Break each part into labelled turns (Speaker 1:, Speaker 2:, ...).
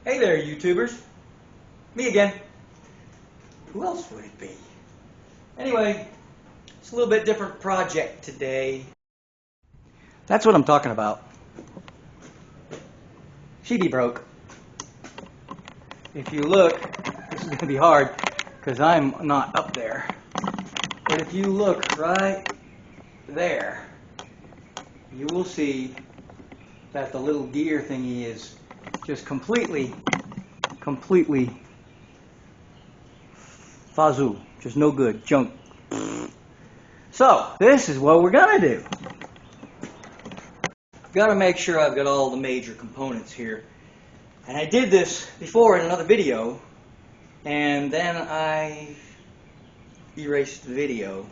Speaker 1: Hey there, YouTubers. Me again. Who else would it be? Anyway, it's a little bit different project today. That's what I'm talking about. She be broke. If you look, this is going to be hard because I'm not up there. But if you look right there, you will see that the little gear thingy is just completely fazoo, just no good, junk. So this is what we're gonna do. I've got to make sure I've got all the major components here, and I did this before in another video, and then I erased the video.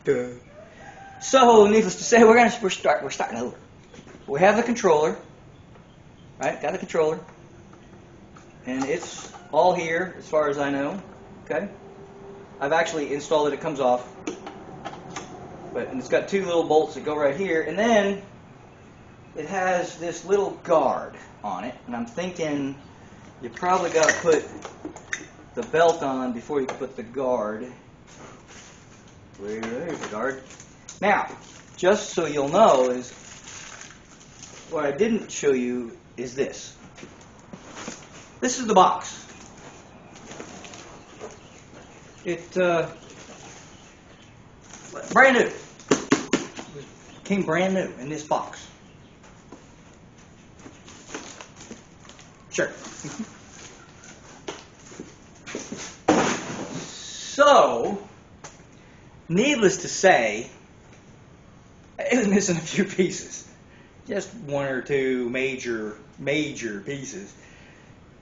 Speaker 1: Duh. So needless to say, we're starting over. We have the controller. Right, got the controller, and it's all here as far as I know. Okay, I've actually installed it. It comes off, and it's got two little bolts that go right here, and then it has this little guard on it. And I'm thinking you probably got to put the belt on before you put the guard. There's the guard. Now, just so you'll know, is what I didn't show you is this. This is the box. It brand new. It came brand new in this box. Sure. So, needless to say, it was missing a few pieces. Just one or two major pieces.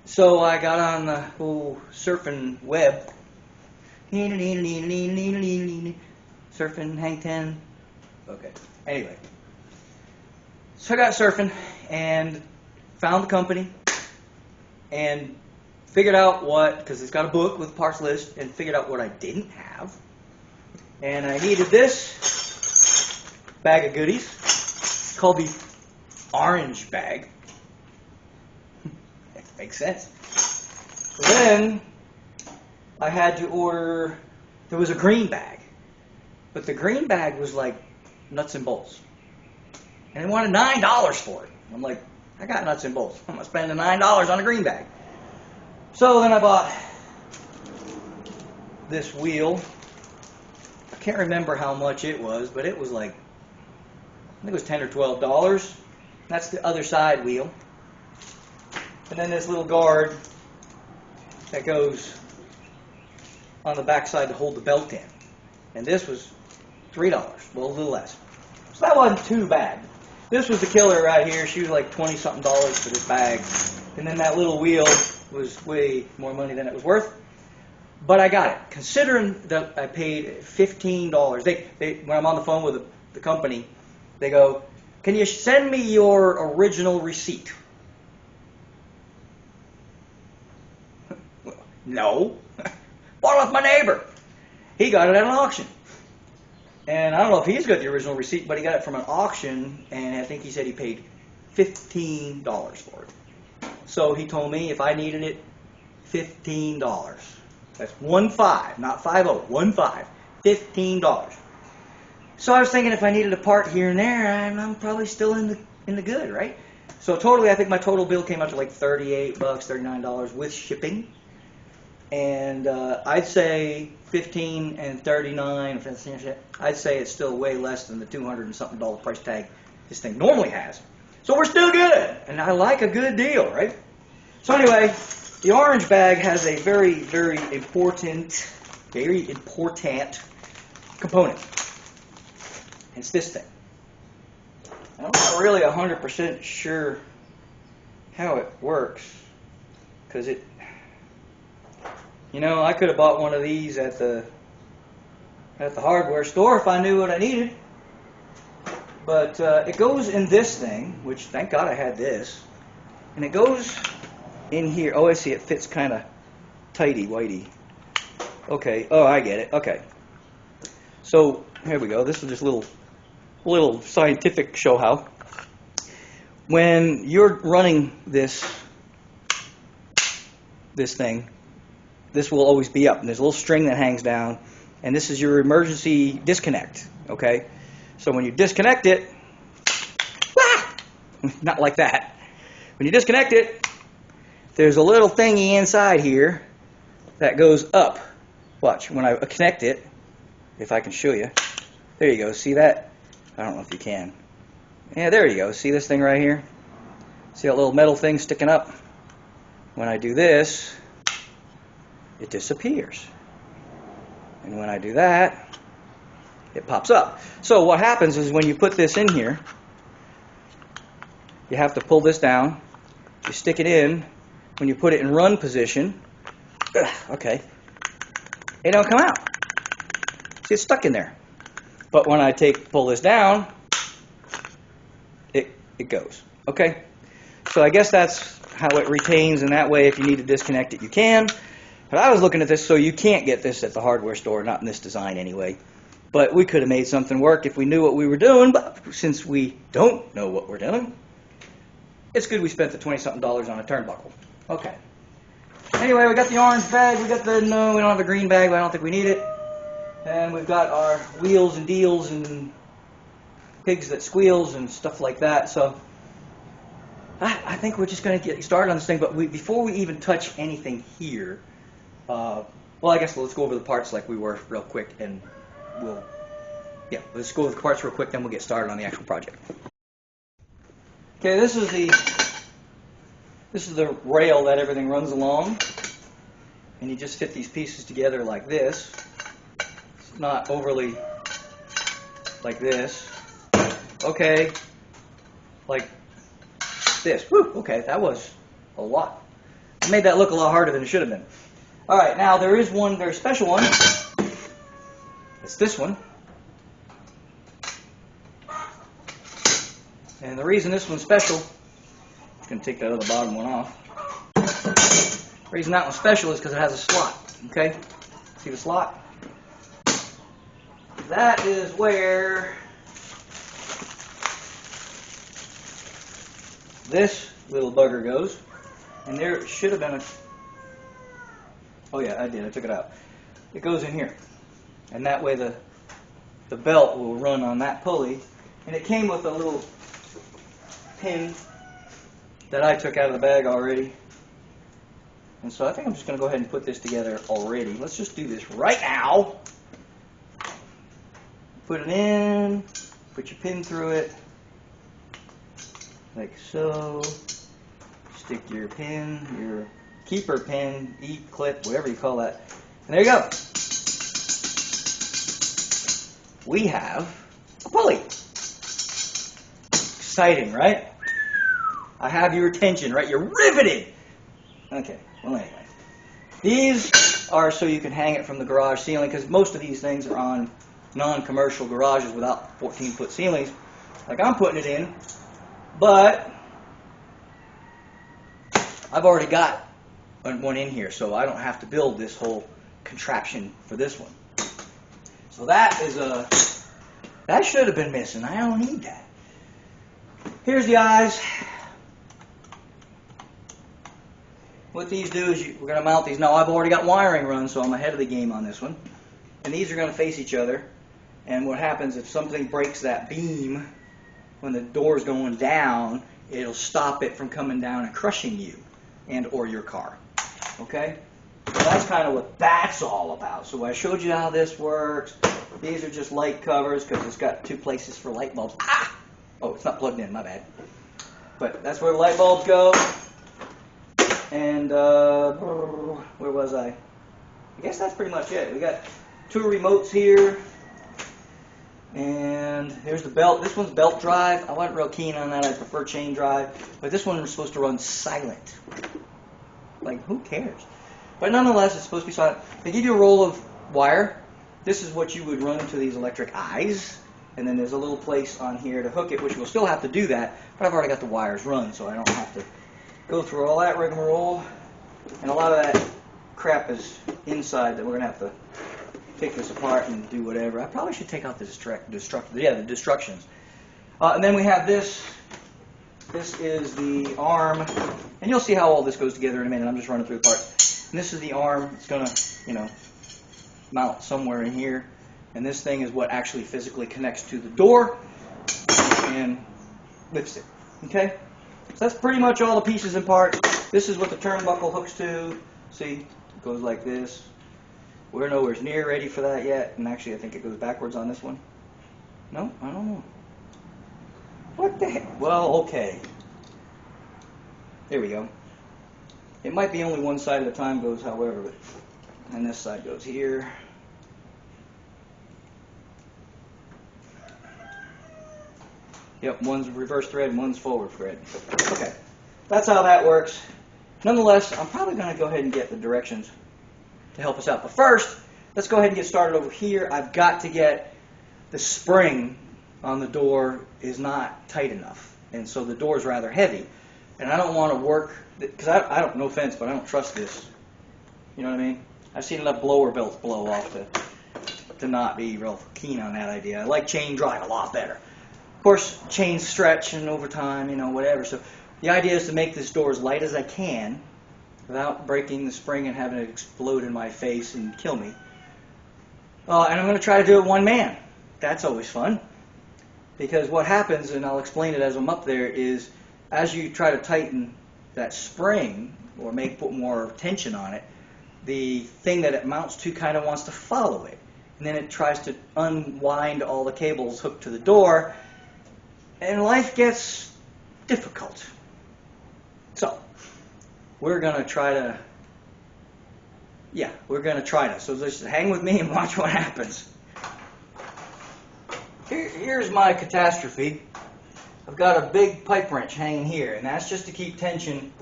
Speaker 1: So I got on the whole surfing web. Surfing, hang ten. Okay. Anyway. So I got surfing and found the company and figured out what, because it's got a book with a parts list, and figured out what I didn't have. And I needed this bag of goodies. It's called the orange bag. Makes sense. Then I had to order, there was a green bag, but the green bag was like nuts and bolts, and they wanted $9 for it. I'm like, I got nuts and bolts. I'm gonna spend the $9 on a green bag. So then I bought this wheel. I can't remember how much it was, but it was like, I think it was $10 or $12. That's the other side wheel. And then this little guard that goes on the back side to hold the belt in. And this was $3, well, a little less. So that wasn't too bad. This was the killer right here. She was like 20-something for this bag. And then that little wheel was way more money than it was worth. But I got it. Considering that I paid $15. When I'm on the phone with the company, they go, "Can you send me your original receipt?" No. Bought it off my neighbor. He got it at an auction. And I don't know if he's got the original receipt, but he got it from an auction, and I think he said he paid $15 for it. So he told me if I needed it, $15. That's 15, not 50, 15. $15. So I was thinking if I needed a part here and there, I'm probably still in the good, right? So totally, I think my total bill came out to like $38, $39 with shipping. And I'd say 15 and 39. I'd say it's still way less than the $200 and something price tag this thing normally has. So we're still good, and I like a good deal, right? So anyway, the orange bag has a very important component. It's this thing. I'm not really 100% sure how it works, because it, you know, I could have bought one of these at the hardware store if I knew what I needed. But it goes in this thing, which thank God I had this, and it goes in here. Oh, I see. It fits kind of tighty-whitey. Okay. Oh, I get it. Okay. So here we go. This is just a little scientific show how. When you're running this this thing, this will always be up. And there's a little string that hangs down, and this is your emergency disconnect, okay? So when you disconnect it, not like that. When you disconnect it, there's a little thingy inside here that goes up. Watch, when I connect it, if I can show you. There you go, see that? I don't know if you can. Yeah, there you go. See this thing right here? See that little metal thing sticking up? When I do this, it disappears. And when I do that, it pops up. So what happens is when you put this in here, you have to pull this down. You stick it in. When you put it in run position, okay, it don't come out. See, it's stuck in there. But when I pull this down, it goes. Okay? So I guess that's how it retains, and that way if you need to disconnect it, you can. But I was looking at this, so you can't get this at the hardware store, not in this design anyway. But we could have made something work if we knew what we were doing, but since we don't know what we're doing, it's good we spent the $20-something on a turnbuckle. Okay. Anyway, we got the orange bag, we don't have a green bag, but I don't think we need it. And we've got our wheels and deals and pigs that squeals and stuff like that. So I think we're just going to get started on this thing. But before we even touch anything here, well, I guess let's go over the parts like we were real quick, and let's go over the parts real quick, then we'll get started on the actual project. Okay, this is the rail that everything runs along, and you just fit these pieces together like this. It's not overly like this. Okay, like this. Woo, okay, that was a lot. I made that look a lot harder than it should have been. All right, now there is one very special one. It's this one. And the reason this one's special, I'm going to take that other bottom one off. The reason that one's special is because it has a slot. Okay? See the slot? That is where this little bugger goes. And there should have been a... Oh yeah, I did. I took it out. It goes in here. And that way the belt will run on that pulley. And it came with a little pin that I took out of the bag already. And so I think I'm just going to go ahead and put this together already. Let's just do this right now. Put it in, put your pin through it, like so. Stick your pin, your keeper pin, clip, whatever you call that. And there you go. We have a pulley. Exciting, right? I have your attention, right? You're riveted. Okay, well anyway. These are so you can hang it from the garage ceiling, because most of these things are on non-commercial garages without 14-foot ceilings, like I'm putting it in. But I've already got one in here, so I don't have to build this whole contraption for this one. So that is that should have been missing. I don't need that. Here's the eyes. What these do is we're going to mount these. Now I've already got wiring run, so I'm ahead of the game on this one. And these are going to face each other. And what happens if something breaks that beam when the door's going down, it'll stop it from coming down and crushing you and or your car. Okay? So that's kind of what that's all about. So I showed you how this works. These are just light covers because it's got 2 places for light bulbs. Ah! Oh, it's not plugged in, my bad. But that's where the light bulbs go. And where was I? I guess that's pretty much it. We got 2 remotes here. And here's the belt. This one's belt drive. I wasn't real keen on that. I prefer chain drive. But this one was supposed to run silent. Like, who cares? But nonetheless, it's supposed to be silent. They give you a roll of wire. This is what you would run to these electric eyes. And then there's a little place on here to hook it, which we'll still have to do that. But I've already got the wires run, so I don't have to go through all that rigmarole. And a lot of that crap is inside that we're going to have to take this apart and do whatever. I probably should take out the destructions. And then we have this This is the arm, and you'll see how all this goes together in a minute. I'm just running through the parts. And this is the arm. It's going to, mount somewhere in here. And this thing is what actually physically connects to the door and lifts it. Okay? So that's pretty much all the pieces and parts. This is what the turnbuckle hooks to. See? It goes like this. We're nowhere near ready for that yet. And actually, I think it goes backwards on this one. No? I don't know. What the heck? Well, okay. There we go. It might be only one side at a time goes, however. And this side goes here. Yep, one's reverse thread and one's forward thread. Okay, that's how that works. Nonetheless, I'm probably going to go ahead and get the directions to help us out. But first, let's go ahead and get started over here. I've got to get the spring on the door is not tight enough. And so the door is rather heavy. And I don't want to work, because I don't, no offense, but I don't trust this. You know what I mean? I've seen enough blower belts blow off to not be real keen on that idea. I like chain drive a lot better. Of course, chains stretch and over time, whatever. So the idea is to make this door as light as I can without breaking the spring and having it explode in my face and kill me. And I'm going to try to do it one man. That's always fun. Because what happens, and I'll explain it as I'm up there, is as you try to tighten that spring or put more tension on it, the thing that it mounts to kind of wants to follow it. And then it tries to unwind all the cables hooked to the door, and life gets difficult. So, we're going to try to, So just hang with me and watch what happens. Here's my catastrophe. I've got a big pipe wrench hanging here, and that's just to keep tension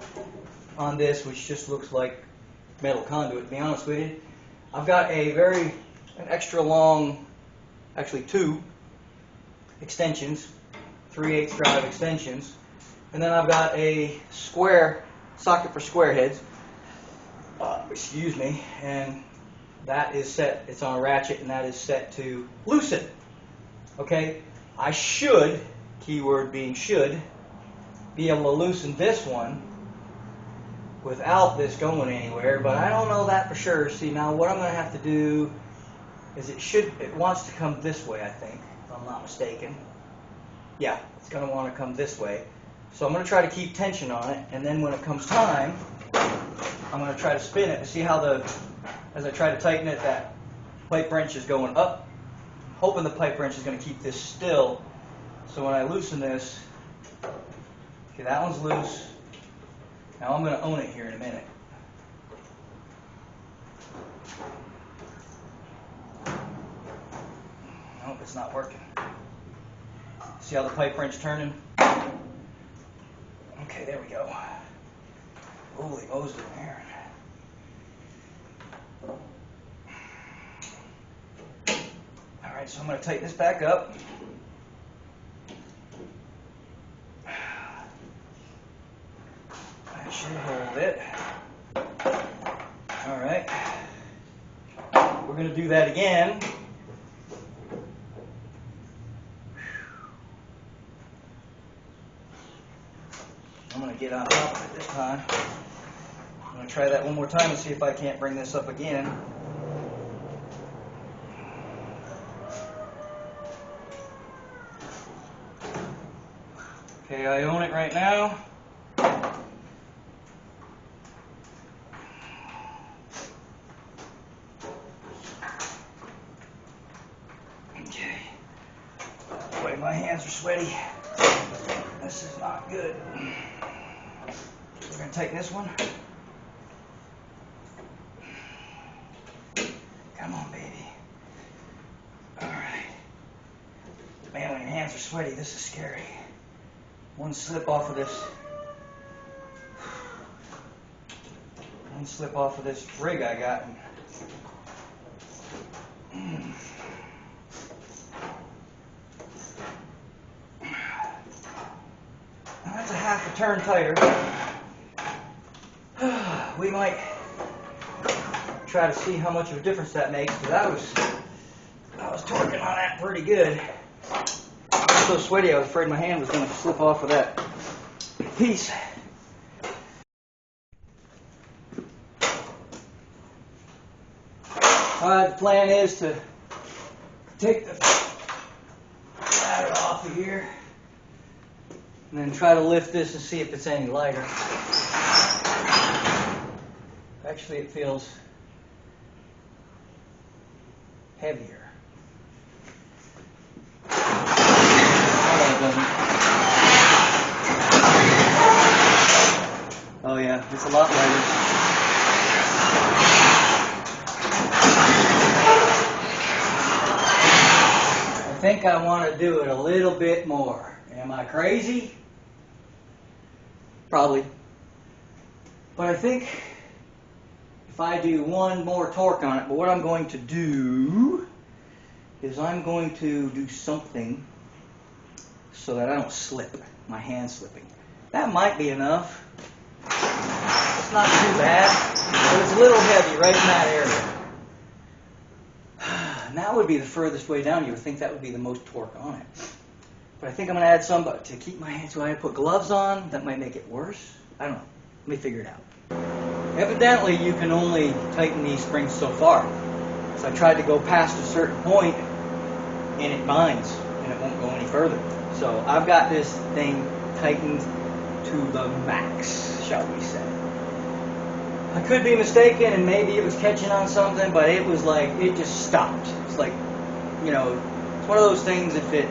Speaker 1: on this, which just looks like metal conduit, to be honest with you. I've got an extra long, actually 2 extensions, 3/8 drive extensions, and then I've got a square socket for square heads, and that is set, it's on a ratchet, and that is set to loosen. Okay, I should, keyword being should, be able to loosen this one without this going anywhere, but I don't know that for sure. See, now what I'm going to have to do is it wants to come this way, I think, if I'm not mistaken. Yeah, it's going to want to come this way. So I'm going to try to keep tension on it, and then when it comes time, I'm going to try to spin it. See how as I try to tighten it, that pipe wrench is going up, hoping the pipe wrench is going to keep this still. So when I loosen this, okay, that one's loose. Now I'm going to own it here in a minute. Nope, it's not working. See how the pipe wrench turning? Okay, there we go. Holy Moses, Aaron. Alright, so I'm going to tighten this back up. That should hold it. Alright. We're going to do that again. I'm going to get on top of it this time. I'm going to try that one more time and see if I can't bring this up again. Okay, I own it right now. Okay. Boy, my hands are sweaty. This is not good. We're going to tighten this one. Come on, baby. Alright. Man, when your hands are sweaty, this is scary. One slip off of this rig I got. Now that's a half a turn tighter. We might try to see how much of a difference that makes, because I was torquing on that pretty good. I was so sweaty I was afraid my hand was going to slip off of that piece. Alright, the plan is to take the ladder off of here and then try to lift this and see if it's any lighter. Actually, it feels heavier. Oh, it doesn't. Oh yeah, it's a lot lighter. I think I want to do it a little bit more. Am I crazy? Probably. But I think if I do one more torque on it, but what I'm going to do is I'm going to do something so that I don't slip, my hand slipping. That might be enough. It's not too bad, but it's a little heavy right in that area. And that would be the furthest way down. You would think that would be the most torque on it. But I think I'm going to add some to keep my hands. So I put gloves on. That might make it worse. I don't know. Let me figure it out. Evidently, you can only tighten these springs so far. So I tried to go past a certain point, and it binds, and it won't go any further. So I've got this thing tightened to the max, shall we say. I could be mistaken, and maybe it was catching on something, but it was like, it just stopped. It's like, you know, it's one of those things, if it,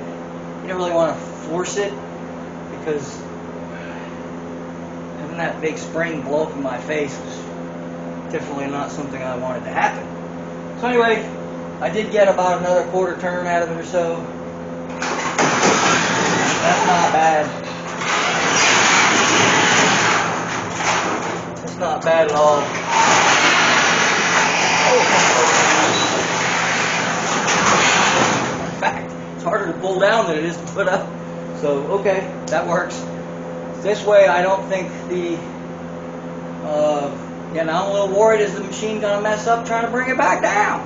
Speaker 1: you don't really want to force it, because having that big spring blow up in my face was definitely not something I wanted to happen. So anyway, I did get about another quarter turn out of it or so. That's not bad. That's not bad at all. In fact, it's harder to pull down than it is to put up. So, okay, that works. This way, I don't think the, yeah, now I'm a little worried, is the machine going to mess up trying to bring it back down?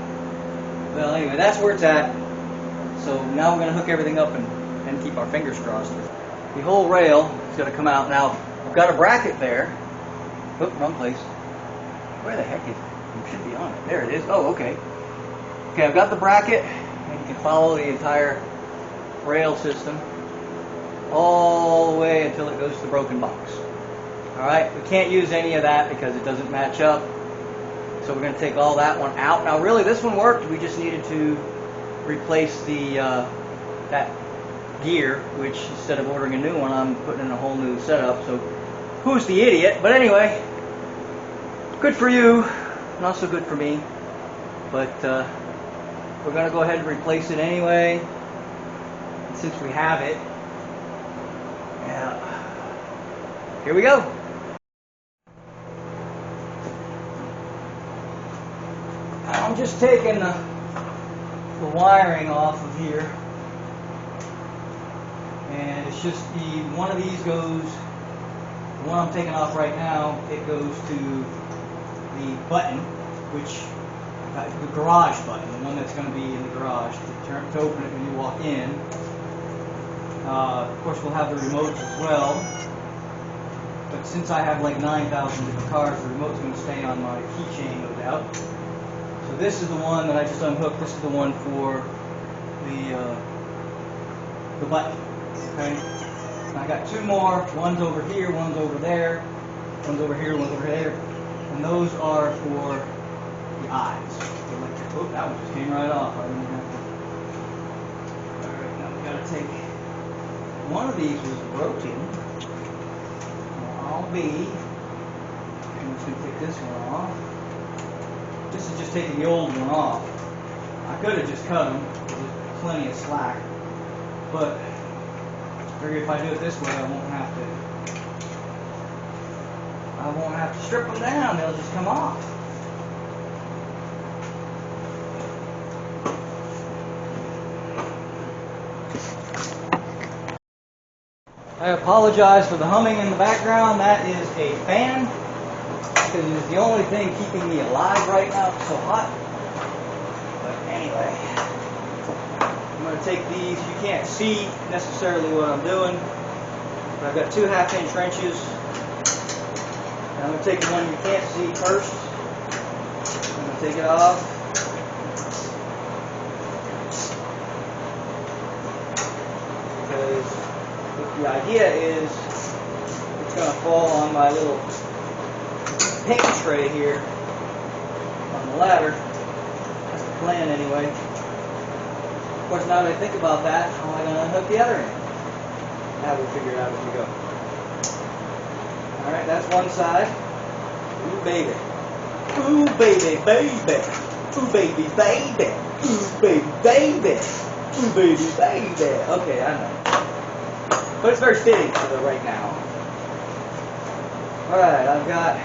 Speaker 1: Well, anyway, that's where it's at. So now we're going to hook everything up and keep our fingers crossed. The whole rail is going to come out. Now, I've got a bracket there. Oop, wrong place. Where the heck is it? It should be on it. There it is. Oh, okay. Okay, I've got the bracket, and you can follow the entire rail system all the way until it goes to the broken box. Alright, we can't use any of that because it doesn't match up. So we're going to take all that one out. Now really this one worked, we just needed to replace the that gear, which instead of ordering a new one, I'm putting in a whole new setup. So who's the idiot? But anyway, good for you, not so good for me. But we're going to go ahead and replace it anyway, since we have it. Yeah. Here we go. I'm just taking the wiring off of here, and it's just one of these goes, the one I'm taking off right now, it goes to the button, which, the garage button, the one that's going to be in the garage to open it when you walk in. Of course, we'll have the remotes as well, but since I have like 9,000 different cars, the remote's going to stay on my keychain, no doubt. So this is the one that I just unhooked. This is the one for the button. Okay. And I got two more. One's over here. One's over there. One's over here. One's over there. And those are for the eyes. The electric. Oh, that one just came right off. I didn't have to. All right. Now we got to take. One of these was broken. I'm just going to take this one off. This is just taking the old one off. I could have just cut them. There's plenty of slack. But I figure if I do it this way, I won't have to strip them down. They'll just come off. I apologize for the humming in the background. That is a fan, because it is the only thing keeping me alive right now. It's so hot. But anyway, I'm going to take these. You can't see necessarily what I'm doing. I've got 2 half-inch wrenches. And I'm going to take the one you can't see first. I'm going to take it off. Because the idea is it's going to fall on my little paint tray here on the ladder. That's the plan anyway. Of course, now that I think about that, how am I going to unhook the other end? That we'll figure it out as we go. Alright, that's one side. Ooh, baby. Ooh, baby, baby. Ooh, baby, baby. Ooh, baby, baby. Ooh, baby, baby. Okay, I know. But it's very fitting for the right now. Alright, I've got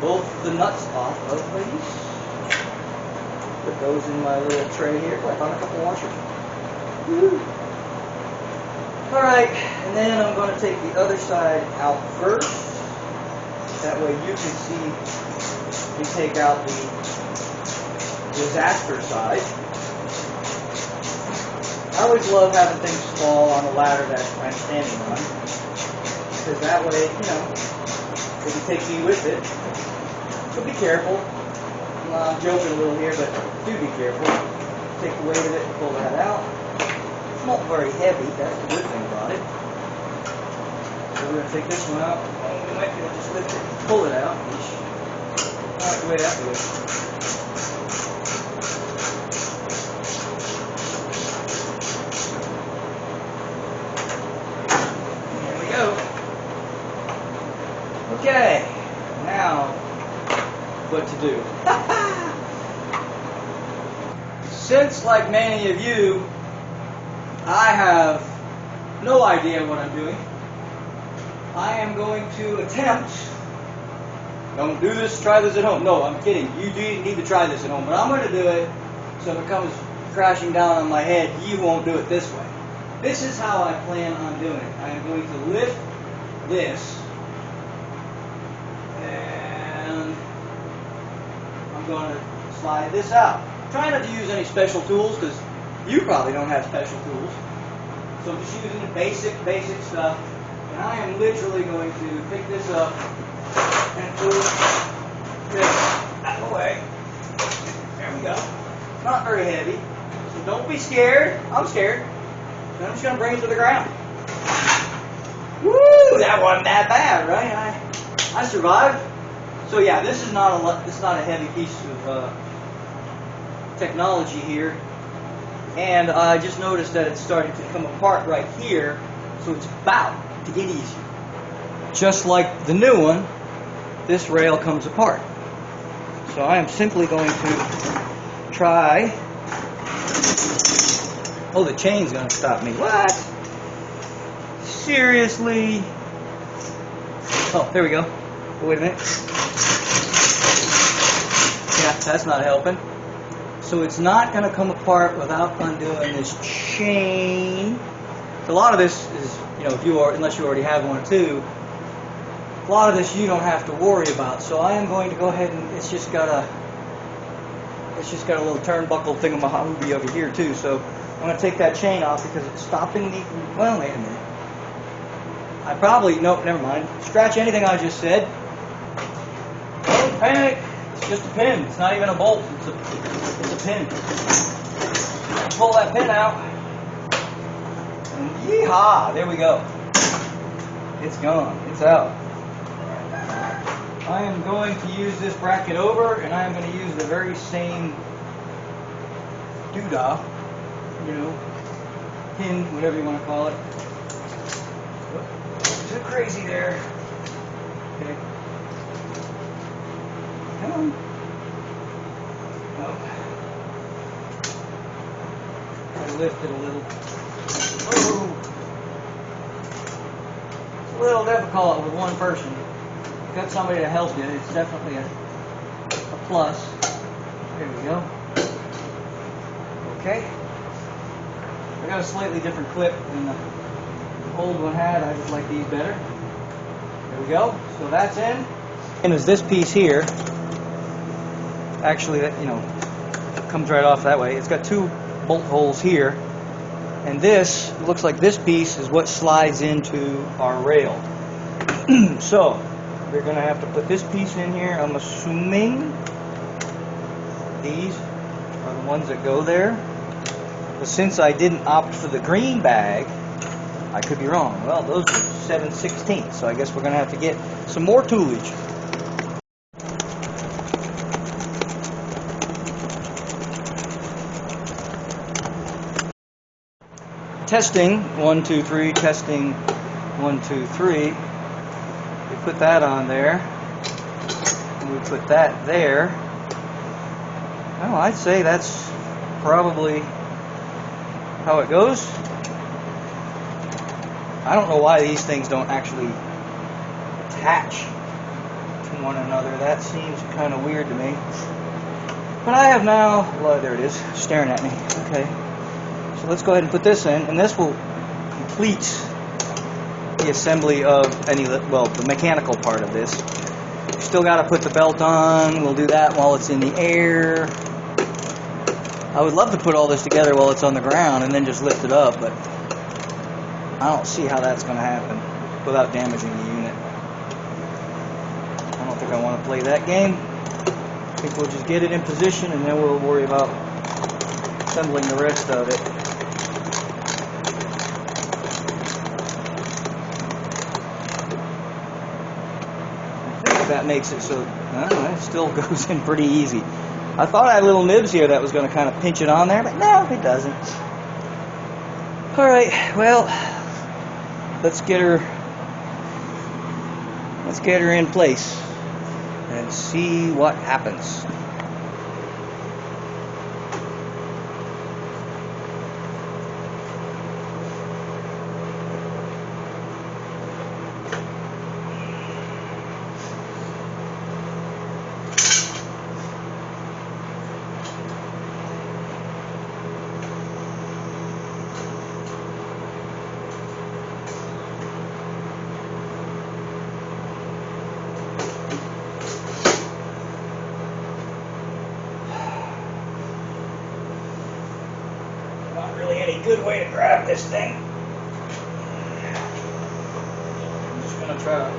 Speaker 1: both the nuts off of these. Put those in my little tray here. Oh, I found a couple washers. Woo. Alright, and then I'm going to take the other side out first. That way you can see me take out the disaster side. I always love having things fall on the ladder that I'm standing on. Because that way, you know, it can take me with it. So be careful. I'm joking a little here, but do be careful. Take the weight of it and pull that out. It's not very heavy, that's the good thing about it. So we're going to take this one out. We might be able to just lift it and pull it out. I like the way that goes. There we go. Okay, now what to do. Since, like many of you, I have no idea what I'm doing, I am going to attempt, don't do this, try this at home. No, I'm kidding. You do need to try this at home, but I'm going to do it so if it comes crashing down on my head, you won't do it this way. This is how I plan on doing it. I am going to lift this, and I'm going to slide this out. Try not to use any special tools because you probably don't have special tools. So I'm just using the basic stuff. And I am literally going to pick this up and move this out of the way. There we go. Not very heavy. So don't be scared. I'm scared. And I'm just going to bring it to the ground. Woo! That wasn't that bad, right? I survived. So yeah, this is not a heavy piece of technology here. And I just noticed that it's starting to come apart right here, so it's about to get easier. Just like the new one, this rail comes apart. So I am simply going to try. Oh, the chain's going to stop me. What? Seriously? Oh, there we go. Oh, wait a minute. Yeah, that's not helping. So it's not going to come apart without undoing this chain. So a lot of this is, you know, unless you already have one too, a lot of this you don't have to worry about. So I am going to go ahead and it's just got a little turnbuckle thingamahooby over here too. So I'm going to take that chain off because it's stopping me from, well, wait a minute. Nope, never mind. Scratch anything I just said. Don't panic. It's just a pin. It's not even a bolt. It's a pin. Pull that pin out. And yeehaw! There we go. It's gone. It's out. I am going to use this bracket over, and I am going to use the very same doodah, pin, whatever you want to call it. Too crazy there. Okay. Come on. Nope. I lift it a little. Oh. It's a little difficult with one person. You've got somebody to help you. It's definitely a plus. There we go. Okay. I got a slightly different clip than the old one had. I just like these better. There we go. So that's in. And is this piece here? Actually, that comes right off that way. It's got two bolt holes here, And this, looks like this piece is what slides into our rail. So, we're going to have to put this piece in here. I'm assuming these are the ones that go there. But since I didn't opt for the green bag, I could be wrong. Well, those are 7/16, so I guess we're going to have to get some more toolage. Testing, 1, 2, 3, testing, 1, 2, 3. We put that on there, and we put that there. Well, I'd say that's probably how it goes. I don't know why these things don't actually attach to one another. That seems kind of weird to me. But I have now, well, there it is, staring at me. Okay. So let's go ahead and put this in, and this will complete the assembly of the mechanical part of this. Still got to put the belt on. We'll do that while it's in the air. I would love to put all this together while it's on the ground and then just lift it up, but I don't see how that's going to happen without damaging the unit. I don't think I want to play that game. I think we'll just get it in position and then we'll worry about assembling the rest of it. That makes it so it still goes in pretty easy. I thought I had little nibs here that was going to kind of pinch it on there, but no, it doesn't. Alright, well, let's get her in place and see what happens. Good way to grab this thing. I'm just going to try to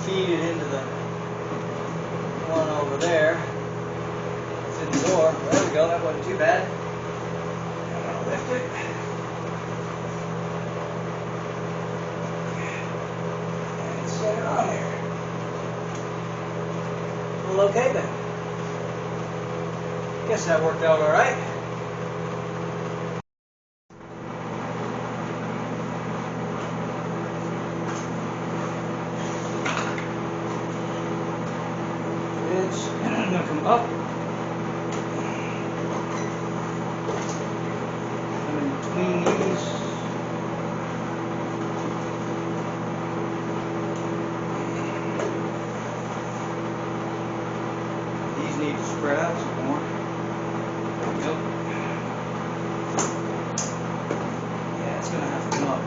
Speaker 1: feed it into the one over there. It's in the door. There we go. That wasn't too bad. I'm going to lift it. And set it on there. Well, okay then. Guess that worked out alright. Come up and in between these need to spread out some more. There we go. Yeah, it's going to have to come up.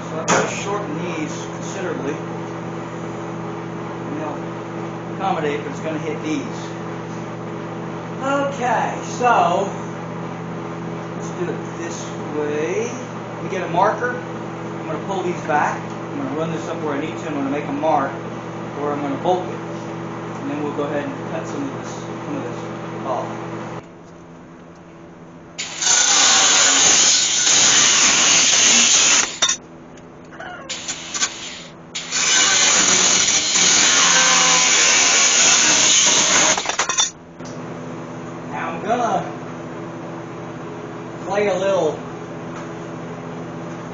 Speaker 1: So I've got to shorten these considerably. And they'll accommodate, but it's going to hit these. Okay, so let's do it this way. Let me get a marker. I'm going to pull these back. I'm going to run this up where I need to. I'm going to make a mark where I'm going to bolt it. And then we'll go ahead and cut some of this off.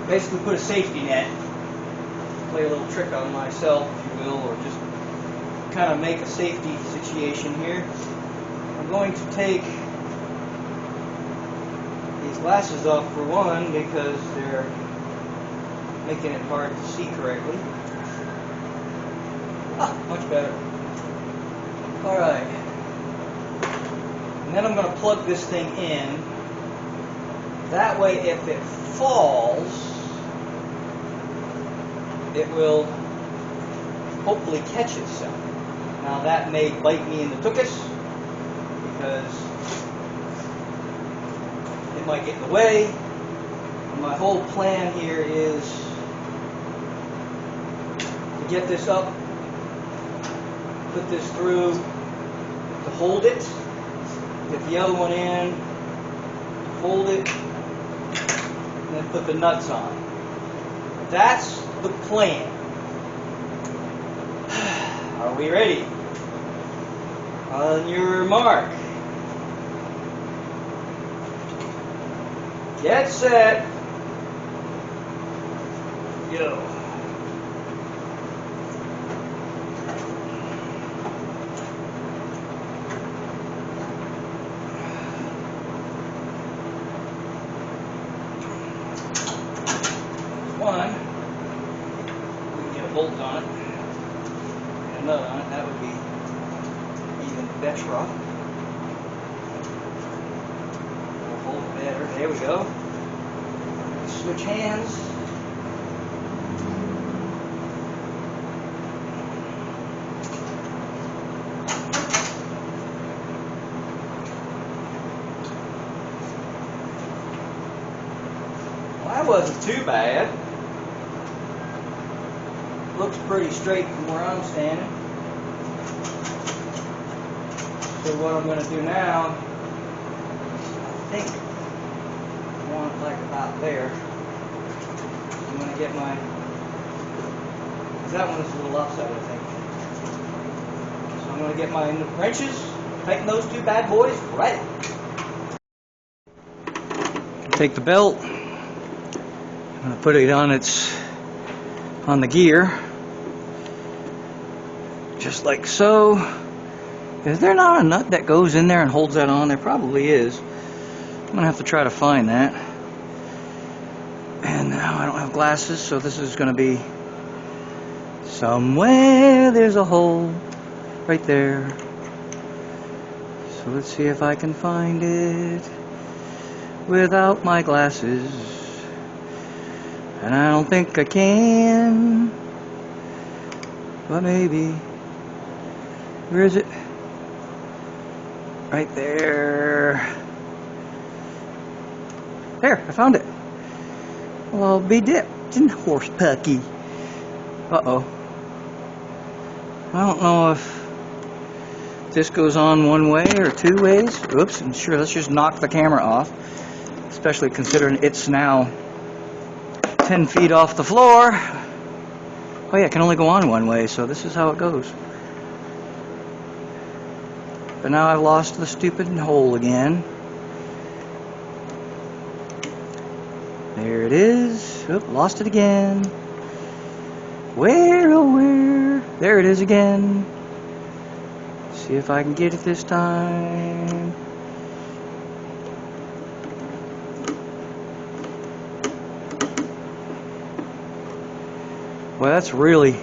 Speaker 1: Basically put a safety net, play a little trick on myself, if you will, or just kind of make a safety situation here. I'm going to take these glasses off for one because they're making it hard to see correctly. Much better. Alright. And then I'm going to plug this thing in. That way if it falls, it will hopefully catch itself. Now that may bite me in the tuchus because it might get in the way, my whole plan here is to get this up, put this through to hold it, get the other one in, hold it, and then put the nuts on. That's the plan. Are we ready? On your mark. Get set. Go. One. We can get a bolt on it. And another on it. That would be even better. We'll hold it better. There we go. Switch hands. Well, that wasn't too bad. Looks pretty straight from where I'm standing. So what I'm going to do now, I think I want it like about there. I'm going to get my, because that one is a little offside, I think. So I'm going to get my wrenches, tighten those two bad boys right. Take the belt, I'm going to put it on on the gear, just like so. Is there not a nut that goes in there and holds that on? There probably is. I'm going to have to try to find that. And now I don't have glasses, so this is going to be somewhere there's a hole right there. So let's see if I can find it without my glasses. And I don't think I can, but maybe. Where is it? Right there. There, I found it. Well, I'll be dipped in horse pucky. Uh-oh. I don't know if this goes on one way or two ways. Oops, and sure, let's just knock the camera off. Especially considering it's now 10 feet off the floor. Oh yeah, it can only go on one way, so this is how it goes. But now I've lost the stupid hole again. There it is. Oop, lost it again. Where, oh where? There it is again. See if I can get it this time. Well, that's really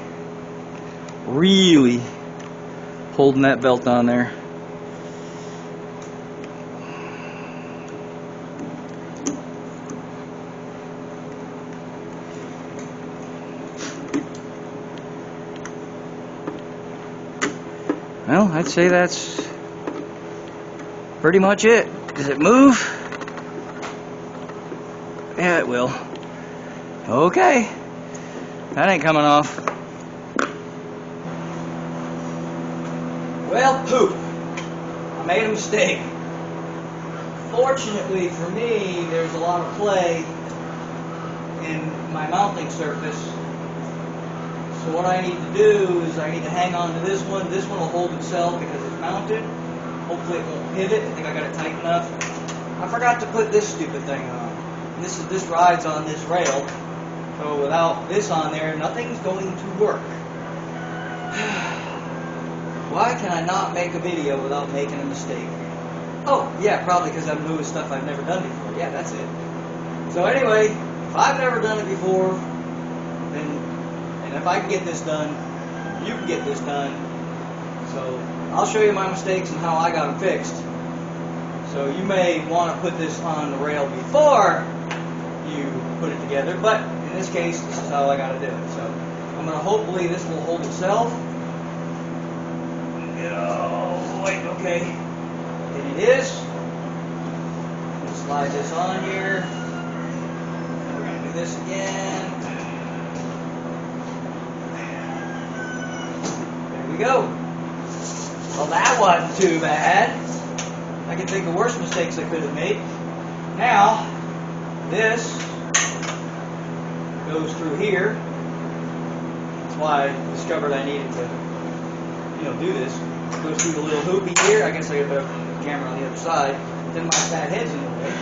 Speaker 1: holding that belt on there. Well, I'd say that's pretty much it. Does it move? Yeah, it will. Okay. That ain't coming off. Well, poop. I made a mistake. Fortunately for me, there's a lot of play in my mounting surface. So what I need to do is I need to hang on to this one. This one will hold itself because it's mounted. Hopefully it won't pivot. I think I got it tight enough. I forgot to put this stupid thing on. This rides on this rail. So without this on there, nothing's going to work. Why can I not make a video without making a mistake? Oh, yeah, probably because I'm doing stuff I've never done before. Yeah, that's it. So anyway, if I've never done it before, and if I can get this done, you can get this done. So I'll show you my mistakes and how I got them fixed. So you may want to put this on the rail before you put it together, but in this case, this is how I got to do it. So I'm going to hopefully this will hold itself. Oh, wait, okay. And it is. Slide this on here. this again. There we go. Well, that wasn't too bad. I can think of worse mistakes I could have made. Now, this goes through here. That's why I discovered I needed to, do this. It goes through the little hoopy here. I guess I got the camera on the other side. Then my fat head's in the way.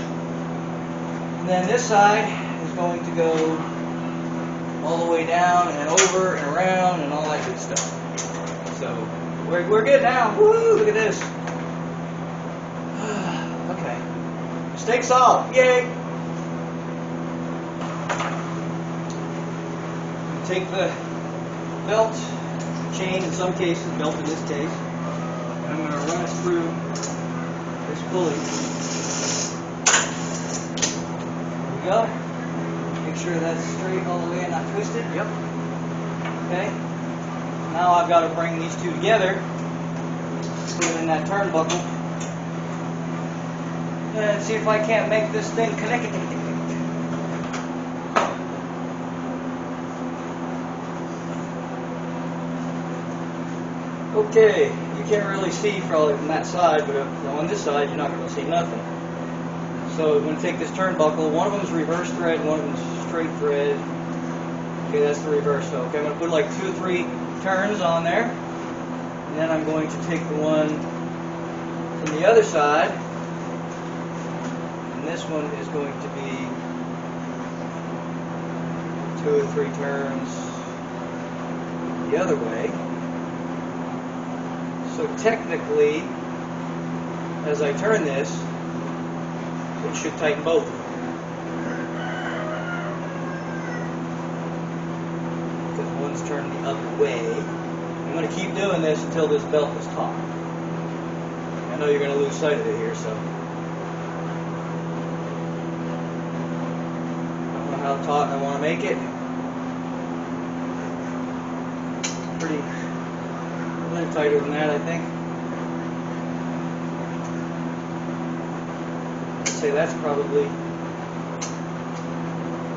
Speaker 1: And then this side is going to go all the way down and over and around and all that good stuff. So we're good now. Woo! Look at this. Okay. Mistake solved. Yay! Take the belt, chain in some cases, belt in this case, and I'm going to run it through this pulley. There we go. Make sure that's straight all the way and not twisted. Yep. Okay. Now I've got to bring these two together, put it in that turnbuckle, and see if I can't make this thing connect. Okay, you can't really see probably from that side, but on this side you're not going to see nothing. So I'm going to take this turnbuckle. One of them is reverse thread, one of them is straight thread. Okay, that's the reverse. So, okay, I'm going to put like 2 or 3 turns on there. And then I'm going to take the one from the other side. And this one is going to be 2 or 3 turns the other way. So technically, as I turn this, it should tighten both of them. Because one's turned the other way. I'm going to keep doing this until this belt is taut. I know you're going to lose sight of it here, so. I don't know how taut I want to make it. Pretty. A little tighter than that, I think. I'd say that's probably,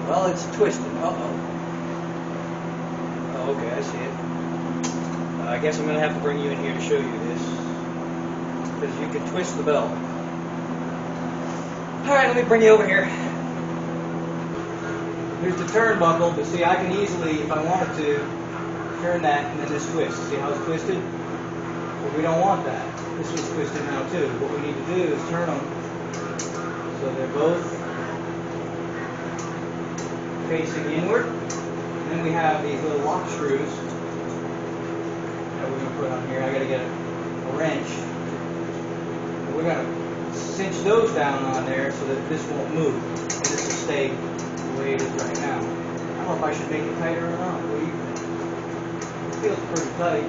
Speaker 1: well, it's twisted. Uh-oh. Oh, okay, I see it. I guess I'm going to have to bring you in here to show you this, because you can twist the belt. Alright, let me bring you over here. Here's the turnbuckle, but see, I can easily, if I wanted to, turn that and then this twist. See how it's twisted? Well, we don't want that. This one's twisted now too. What we need to do is turn them so they're both facing inward. And then we have these little lock screws that we're going to put on here. I got to get a wrench. And we're going to cinch those down on there so that this won't move. And this will stay the way it is right now. I don't know if I should make it tighter or not. What do you think? Feels pretty tight.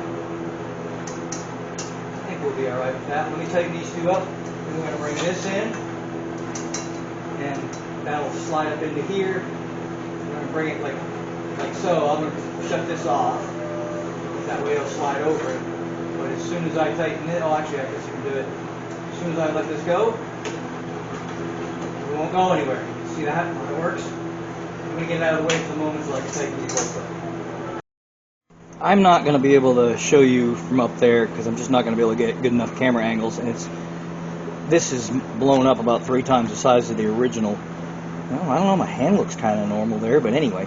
Speaker 1: I think we'll be alright with that. Let me tighten these two up. Then we're going to bring this in. And that'll slide up into here. We're going to bring it like so. I'm going to shut this off. That way it'll slide over it. But as soon as I tighten it, oh actually I guess you can do it. As soon as I let this go, it won't go anywhere. See that? How it works? I'm going to get it out of the way for the moment so I can tighten these both up. I'm not going to be able to show you from up there because I'm just not going to be able to get good enough camera angles, and this is blown up about 3 times the size of the original. Well, I don't know, my hand looks kind of normal there, but anyway.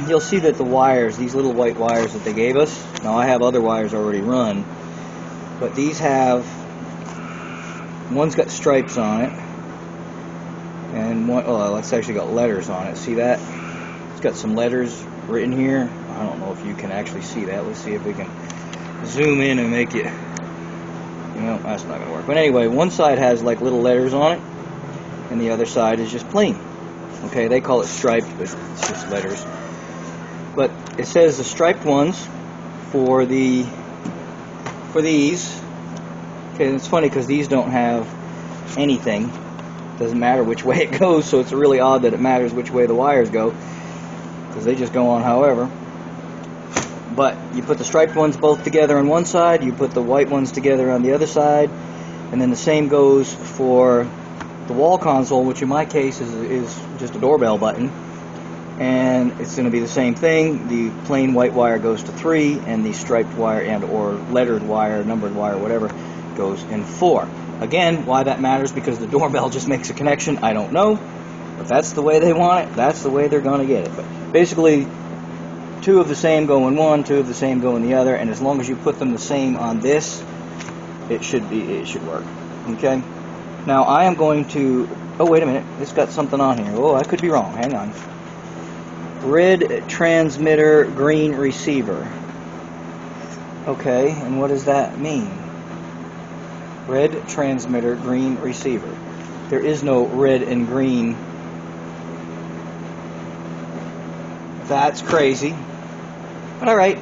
Speaker 1: You'll see that the wires, these little white wires that they gave us, now I have other wires already run, but these have, one's got stripes on it, and one, oh, it's actually got letters on it. See that? It's got some letters written here. I don't know if you can actually see that. Let's see if we can zoom in and make it. That's not going to work. But anyway, one side has like little letters on it, and the other side is just plain. Okay, they call it striped, but it's just letters. But it says the striped ones for these. Okay, and it's funny because these don't have anything. It doesn't matter which way it goes, so it's really odd that it matters which way the wires go, because they just go on however. But you put the striped ones both together on one side, you put the white ones together on the other side, and then the same goes for the wall console, which in my case is just a doorbell button, and it's going to be the same thing. The plain white wire goes to 3, and the striped wire and or lettered wire, numbered wire, whatever, goes in 4. Again, why that matters, because the doorbell just makes a connection, I don't know. But that's the way they want it, that's the way they're going to get it. But basically, 2 of the same go in one, 2 of the same go in the other, and as long as you put them the same on this, it should work. Okay? Now I am going to, oh wait a minute, it's got something on here. Oh, I could be wrong, hang on. Red transmitter, green receiver. Okay, and what does that mean? Red transmitter, green receiver. There is no red and green. That's crazy. But alright.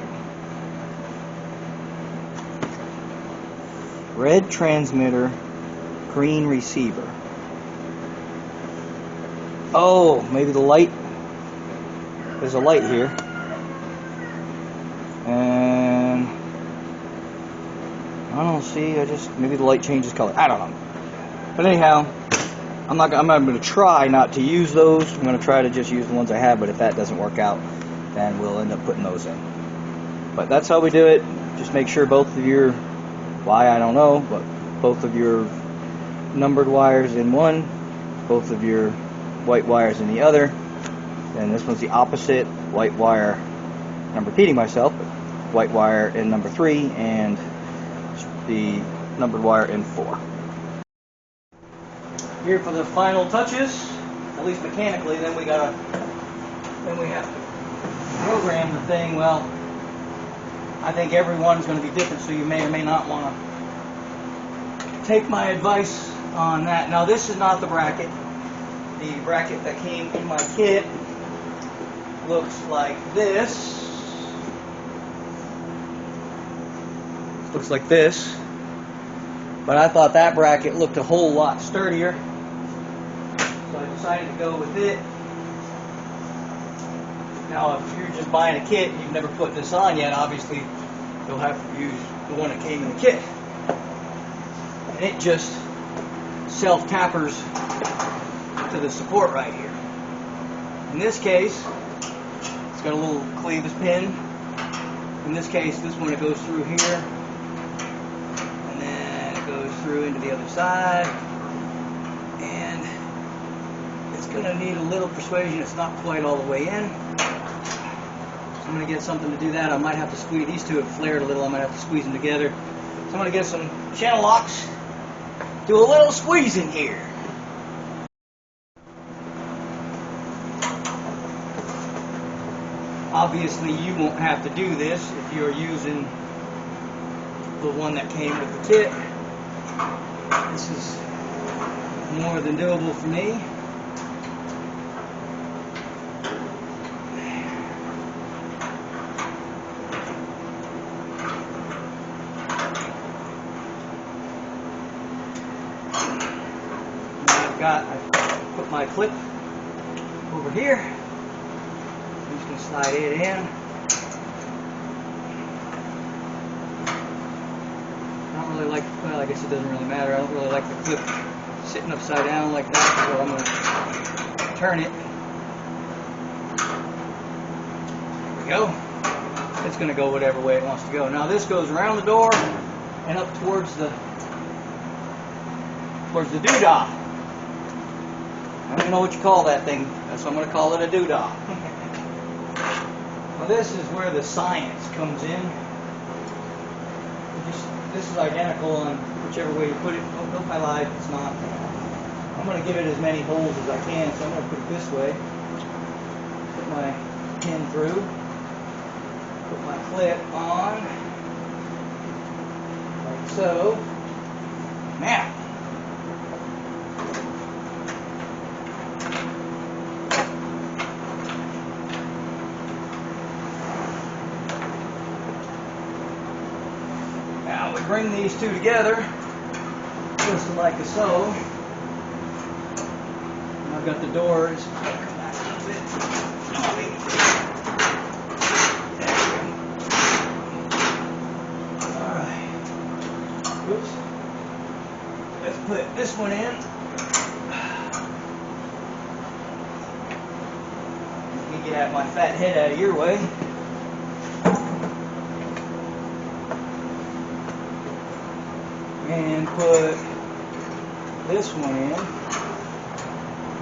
Speaker 1: Red transmitter, green receiver. Oh, maybe the light. There's a light here. And I don't see, maybe the light changes color. I don't know. But anyhow, I'm going to try not to use those. I'm going to try to just use the ones I have, but if that doesn't work out, then we'll end up putting those in. But that's how we do it. Just make sure both of your, why I don't know, but both of your numbered wires in one, both of your white wires in the other. And this one's the opposite, white wire, I'm repeating myself, but white wire in number 3 and the numbered wire in 4. Here for the final touches, at least mechanically. Then we have to program the thing. Well, I think everyone's going to be different, so you may or may not want to take my advice on that. Now this is not the bracket. The bracket that came in my kit looks like this. Looks like this. But I thought that bracket looked a whole lot sturdier, so I decided to go with it. Now if you're just buying a kit and you've never put this on yet, obviously you'll have to use the one that came in the kit. And it just self-tappers to the support right here. In this case, it's got a little clevis pin. In this case, this one, it goes through here, and then it goes through into the other side, and it's going to need a little persuasion. It's not quite all the way in. So I'm going to get something to do that. I might have to squeeze, these two have flared a little, I might have to squeeze them together. So I'm going to get some channel locks, do a little squeezing here. Obviously, you won't have to do this if you're using the one that came with the kit. This is more than doable for me. I put my clip over here. I'm just going to slide it in. I don't really like, well, I guess it doesn't really matter. I don't really like the clip sitting upside down like that, so I'm going to turn it. There we go. It's going to go whatever way it wants to go. Now this goes around the door and up towards the doodah. I don't know what you call that thing, so I'm going to call it a doodah. Well, this is where the science comes in. This is identical on whichever way you put it. Oh, nope, I lied, it's not. I'm going to give it as many holes as I can, so I'm going to put it this way. Put my pin through. Put my clip on. Like so. Now. Now we bring these two together, just like so. And I've got the doors. Come back a little bit. All right. Oops. Let's put this one in. get my fat head out of your way. And put this one in.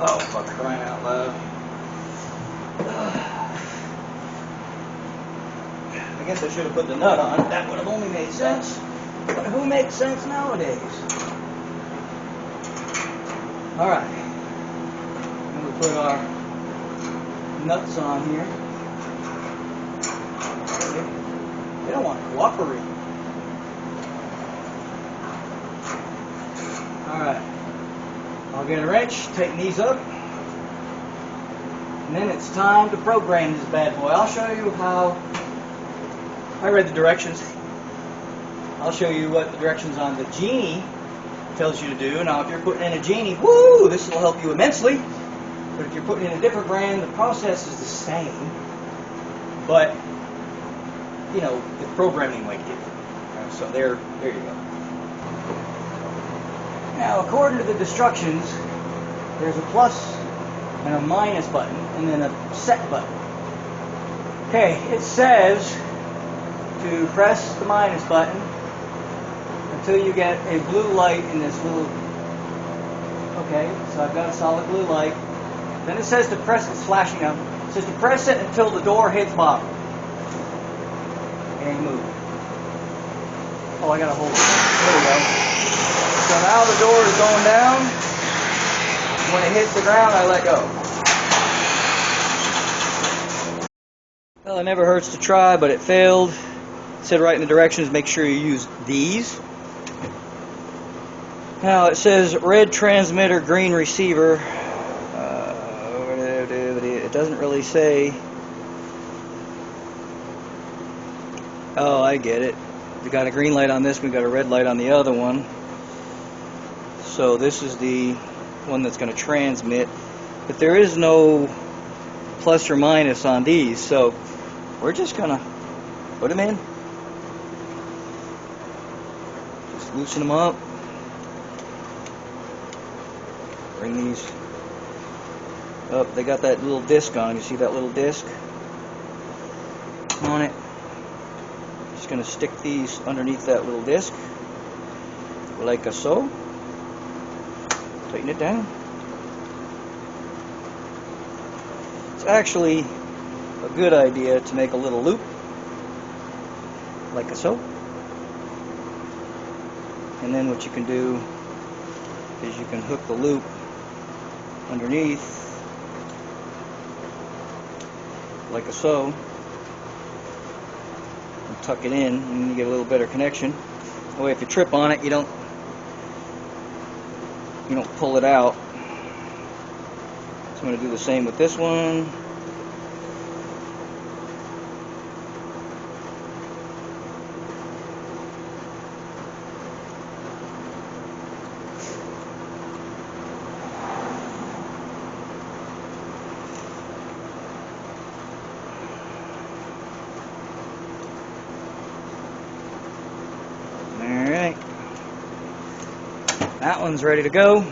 Speaker 1: Oh, fuck, crying out loud. I guess I should have put the nut on. That would have only made sense. But who makes sense nowadays? Alright. I'm going to put our nuts on here. They don't want to cooperate. Alright. I'll get a wrench, tighten these up. And then it's time to program this bad boy. I'll show you how I read the directions. I'll show you what the directions on the Genie tells you to do. Now, if you're putting in a Genie, woo, this will help you immensely. But if you're putting in a different brand, the process is the same. But, you know, the programming might differ. So there you go. Now, according to the instructions, there's a plus and a minus button, and then a set button. Okay, it says to press the minus button until you get a blue light in this little... Okay, so I've got a solid blue light. Then it says to press, it's flashing now, it says to press it until the door hits bottom. And move. Oh, I gotta hold it. There we go. So now the door is going down. When it hits the ground, I let go. Well, it never hurts to try, but it failed. It said right in the directions, make sure you use these. Now it says red transmitter, green receiver. It doesn't really say. Oh, I get it. We got a green light on this, we got a red light on the other one. So this is the one that's going to transmit. But there is no plus or minus on these, so we're just going to put them in. Just loosen them up. Bring these up. They got that little disc on. You see that little disc on it? Just going to stick these underneath that little disc like so. Tighten it down. It's actually a good idea to make a little loop like so. And then what you can do is you can hook the loop underneath like so and tuck it in, and you get a little better connection. That way if you trip on it, you don't pull it out. So I'm going to do the same with this one. Alright. That one's ready to go.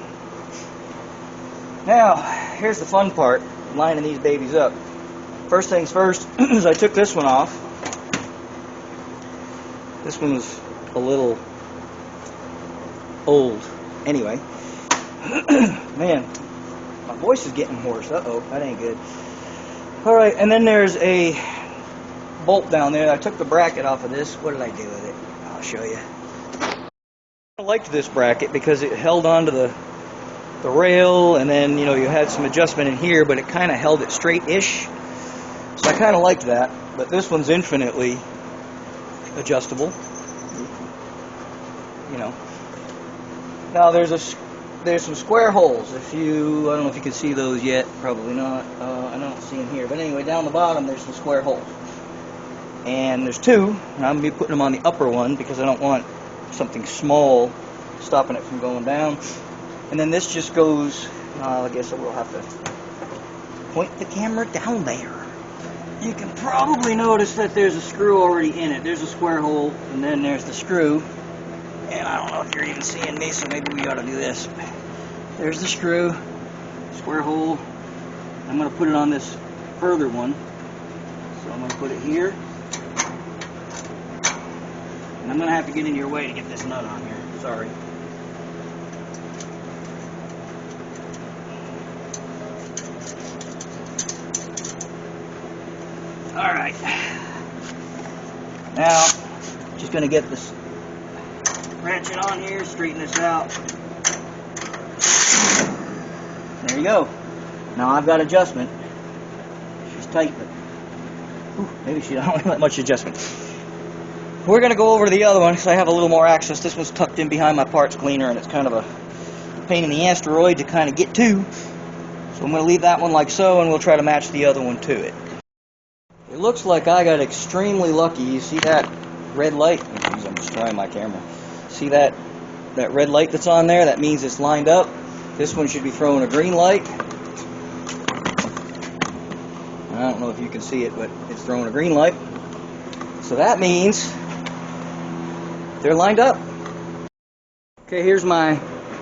Speaker 1: Now, here's the fun part, lining these babies up. First things first is I took this one off. This one was a little old. Anyway, man, my voice is getting hoarse. Uh-oh, that ain't good. Alright, and then there's a bolt down there. I took the bracket off of this. What did I do with it? I'll show you. I liked this bracket because it held on to the rail, and then, you know, you had some adjustment in here, but it kind of held it straight-ish. So I kind of liked that. But this one's infinitely adjustable. You know. Now there's some square holes. I don't know if you can see those yet. Probably not. I don't see them here. But anyway, down the bottom there's some square holes. And there's two, and I'm going to be putting them on the upper one because I don't want something small stopping it from going down. And then this just goes, I guess I will have to point the camera down there. You can probably notice that there's a screw already in it. There's a square hole, and then there's the screw. And I don't know if you're even seeing me, so maybe we ought to do this. There's the screw, square hole. I'm going to put it on this further one. I'm going to put it here. And I'm going to have to get in your way to get this nut on here. Sorry. Alright. Now, just going to get this ratchet on here, straighten this out. There you go. Now I've got adjustment. She's tight, but maybe she don't have that much adjustment. We're going to go over to the other one because I have a little more access. This one's tucked in behind my parts cleaner, and it's kind of a pain in the asteroid to kind of get to. So I'm going to leave that one like so, and we'll try to match the other one to it. It looks like I got extremely lucky. You see that red light? Oh, geez, I'm destroying my camera. See that red light that's on there? That means it's lined up. This one should be throwing a green light. I don't know if you can see it, but it's throwing a green light. So that means they're lined up. Okay, here's my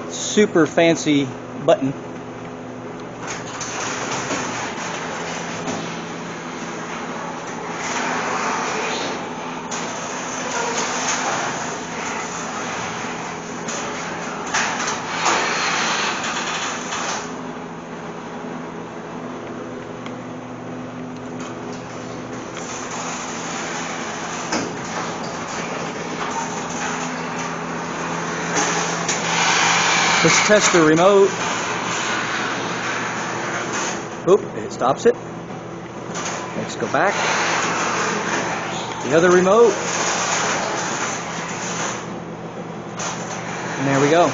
Speaker 1: super fancy button. Let's test the remote. Oop, it stops it. Let's go back. The other remote. And there we go.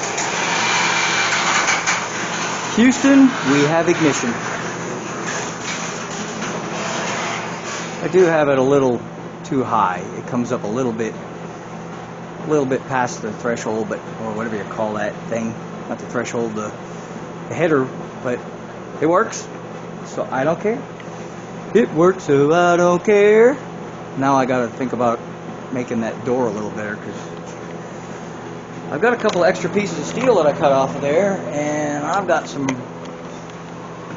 Speaker 1: Houston, we have ignition. I do have it a little too high. It comes up a little bit past the threshold, but or whatever you call that thing. Not the threshold, the header, but it works, so I don't care. It works, so I don't care. Now I gotta think about making that door a little better, because I've got a couple of extra pieces of steel that I cut off of there, and I've got some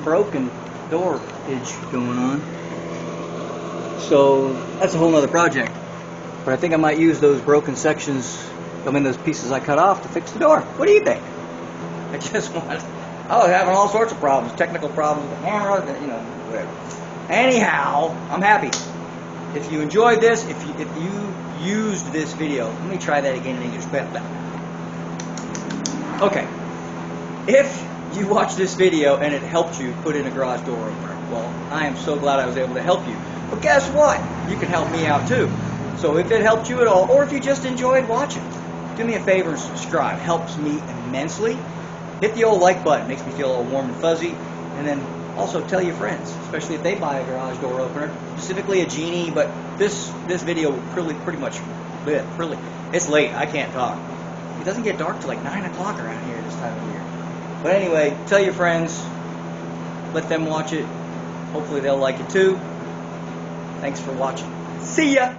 Speaker 1: broken door edge going on. So that's a whole nother project. But I think I might use those broken sections, those pieces I cut off to fix the door. What do you think? I was having all sorts of problems, technical problems with the camera, whatever. Anyhow, I'm happy. If you enjoyed this, if you used this video, let me try that again in English. Okay. If you watched this video and it helped you put in a garage door opener, well, I am so glad I was able to help you. But guess what? You can help me out too. So if it helped you at all, or if you just enjoyed watching, do me a favor and subscribe. Helps me immensely. Hit the old like button. Makes me feel all warm and fuzzy. And then also tell your friends, especially if they buy a garage door opener, specifically a Genie. But this video pretty much, it's late. I can't talk. It doesn't get dark till like 9 o'clock around here this time of year. But anyway, tell your friends. Let them watch it. Hopefully they'll like it too. Thanks for watching. See ya!